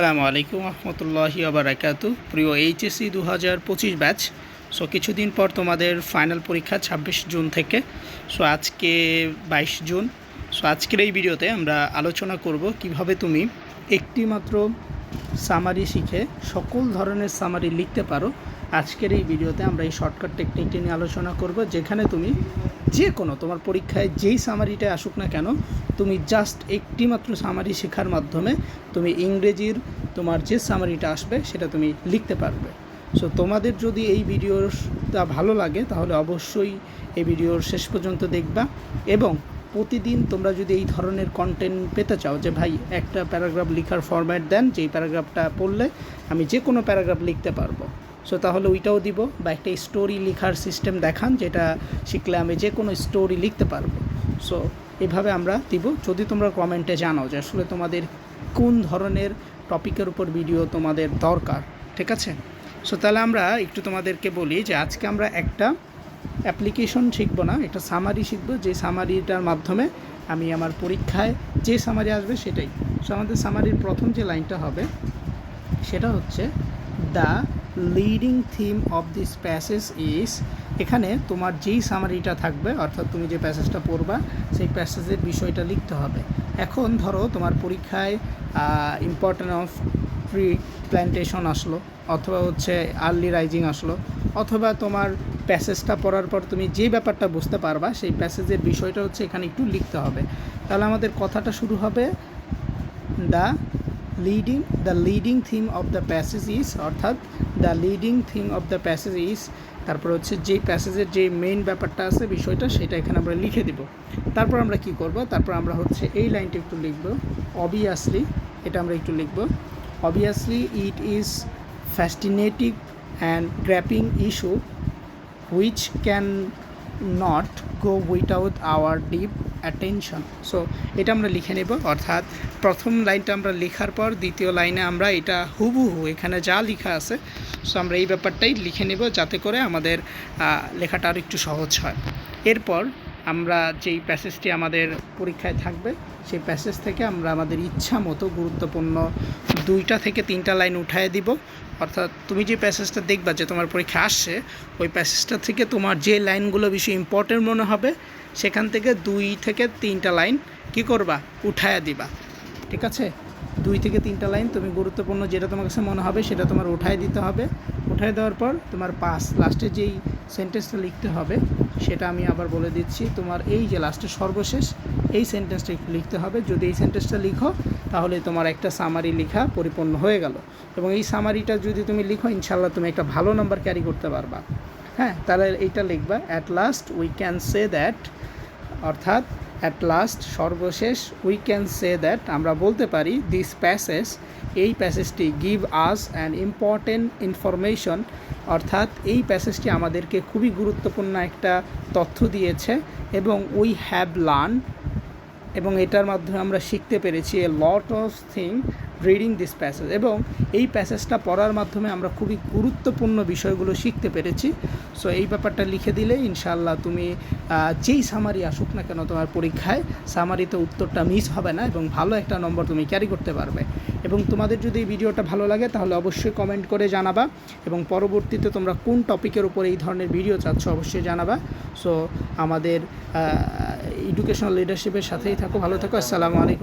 আসসালামু আলাইকুম রহমতুল্লাহি ওবারাকাতু। প্রিয় এইচএসসি 2025 ব্যাচ। সো কিছুদিন পর তোমাদের ফাইনাল পরীক্ষা 26 জুন থেকে। সো আজকে 22 জুন। সো আজকের এই ভিডিওতে আমরা আলোচনা করব কিভাবে তুমি একটি মাত্র সামারি শিখে সকল ধরনের সামারি লিখতে পারো। আজকের এই ভিডিওতে আমরা এই শর্টকাট টেকনিকটি নিয়ে আলোচনা করব, যেখানে তুমি যে কোনো তোমার পরীক্ষায় যেই সামারিটা আসুক না কেন, তুমি জাস্ট একটি মাত্র সামারি শেখার মাধ্যমে তুমি ইংরেজির তোমার যে সামারিটা আসবে সেটা তুমি লিখতে পারবে। সো তোমাদের যদি এই ভিডিওটা ভালো লাগে তাহলে অবশ্যই এই ভিডিওর শেষ পর্যন্ত দেখবা, এবং প্রতিদিন তোমরা যদি এই ধরনের কন্টেন্ট পেতে চাও যে ভাই একটা প্যারাগ্রাফ লেখার ফরম্যাট দেন, যেই প্যারাগ্রাফটা পড়লে আমি যে কোনো প্যারাগ্রাফ লিখতে পারবো, সো তাহলে ওইটাও দিব। বা একটা স্টোরি লেখার সিস্টেম দেখান, যেটা শিখলে আমি যে কোনো স্টোরি লিখতে পারবো। সো এভাবে আমরা দিব। যদি তোমরা কমেন্টে জানাও যে আসলে তোমাদের কোন ধরনের টপিকের উপর ভিডিও তোমাদের দরকার, ঠিক আছে? সো তাহলে আমরা একটু তোমাদেরকে বলি যে আজকে আমরা একটা অ্যাপ্লিকেশন শিখবো না, একটা সামারি শিখবো, যে সামারিটার মাধ্যমে আমি আমার পরীক্ষায় যে সামারি আসবে সেটাই। সো আমাদের সামারির প্রথম যে লাইনটা হবে সেটা হচ্ছে the leading theme of this passage is. এখানে তোমার যেই সামারিটা থাকবে, অর্থাৎ তুমি যে প্যাসেজটা পড়বা সেই প্যাসেজের বিষয়টা লিখতে হবে। এখন ধরো তোমার পরীক্ষায় ইম্পর্টেন্ট অফ ট্রি প্ল্যান্টেশন আসলো, অথবা হচ্ছে আর্লি রাইজিং আসলো, অথবা তোমার প্যাসেজটা পড়ার পর তুমি যে ব্যাপারটা বুঝতে পারবা সেই প্যাসেজের বিষয়টা হচ্ছে এখানে একটু লিখতে হবে। তাহলে আমাদের কথাটা শুরু হবে the leading theme of the passage is, অর্থাৎ the leading theme of the passage is, তারপর হচ্ছে যে প্যাসেজের যে মেইন ব্যাপারটা আছে বিষয়টা, সেটা এখানে আমরা লিখে দিব। তারপর আমরা কি করব, তারপর আমরা হচ্ছে এই লাইনটা একটু লিখব, অবভিয়াসলি, এটা আমরা একটু লিখব, obviously it is fascinating and grappling issue which can not go without our deep attention. So এটা আমরা লিখে নেব, অর্থাৎ প্রথম লাইনটা আমরা লেখার পর দ্বিতীয় লাইনে আমরা এটা হুবহু এখানে যা লেখা আছে, সো আমরা এই ব্যাপারটাই লিখে নেব, যাতে করে আমাদের লেখাটা আর একটু সহজ হয়। এরপর আমরা যেই প্যাসেজটি আমাদের পরীক্ষায় থাকবে সেই প্যাসেজ থেকে আমরা আমাদের ইচ্ছা মতো গুরুত্বপূর্ণ 2টা থেকে 3টা লাইন উঠায় দিব। অর্থাৎ তুমি যে প্যাসেজটা দেখবা যে তোমার পরীক্ষা আসছে, ওই প্যাসেজটা থেকে তোমার যে লাইনগুলো বেশি ইম্পর্টেন্ট মনে হবে সেখান থেকে 2 থেকে 3টা লাইন কী করবা, উঠায়া দিবা, ঠিক আছে? 2 থেকে 3টা লাইন তুমি গুরুত্বপূর্ণ যেটা তোমার কাছে মনে হবে সেটা তোমার উঠায় দিতে হবে। উঠায় দেওয়ার পর তোমার লাস্টে যেই সেন্টেন্সটা লিখতে হবে সেটা আমি আবার বলে দিচ্ছি। তোমার এই যে লাস্টের সর্বশেষ এই সেন্টেন্সটা একটু লিখতে হবে। যদি এই সেন্টেন্সটা লিখো তাহলে তোমার একটা সামারি লেখা পরিপূর্ণ হয়ে গেল, এবং এই সামারিটা যদি তুমি লিখো ইনশাল্লাহ তুমি একটা ভালো নাম্বার ক্যারি করতে পারবা। হ্যাঁ, তাহলে এইটা লিখবা, at last we can say that, অর্থাৎ অ্যাট লাস্ট সর্বশেষ, উই ক্যান সে দ্যাট আমরা বলতে পারি, দিস প্যাসেজ এই প্যাসেজটি give us an important information, অর্থাৎ এই প্যাসেজটি আমাদেরকে খুবই গুরুত্বপূর্ণ একটা তথ্য দিয়েছে, এবং উই হ্যাভ লার্ন, এবং এটার মাধ্যমে আমরা শিখতে পেরেছি a lot of thing reading this passage, এবং এই প্যাসেজটা পড়ার মাধ্যমে আমরা খুবই গুরুত্বপূর্ণ বিষয়গুলো শিখতে পেরেছি। সো এই ব্যাপারটা লিখে দিলে ইনশাআল্লাহ তুমি যেই সামারি আসুক না কেন তোমার পরীক্ষায়, সামারিতে উত্তরটা মিস হবে না এবং ভালো একটা নম্বর তুমি ক্যারি করতে পারবে। এবং তোমাদের যদি এই ভিডিওটা ভালো লাগে তাহলে অবশ্যই কমেন্ট করে জানাবা, এবং পরবর্তীতে তোমরা কোন টপিকের উপর এই ধরনের ভিডিও চাচ্ছ অবশ্যই জানাবা। সো আমাদের এডুকেশনাল লিডারশিপের সাথেই থাকো, ভালো থাকো। আসসালামু আলাইকুম।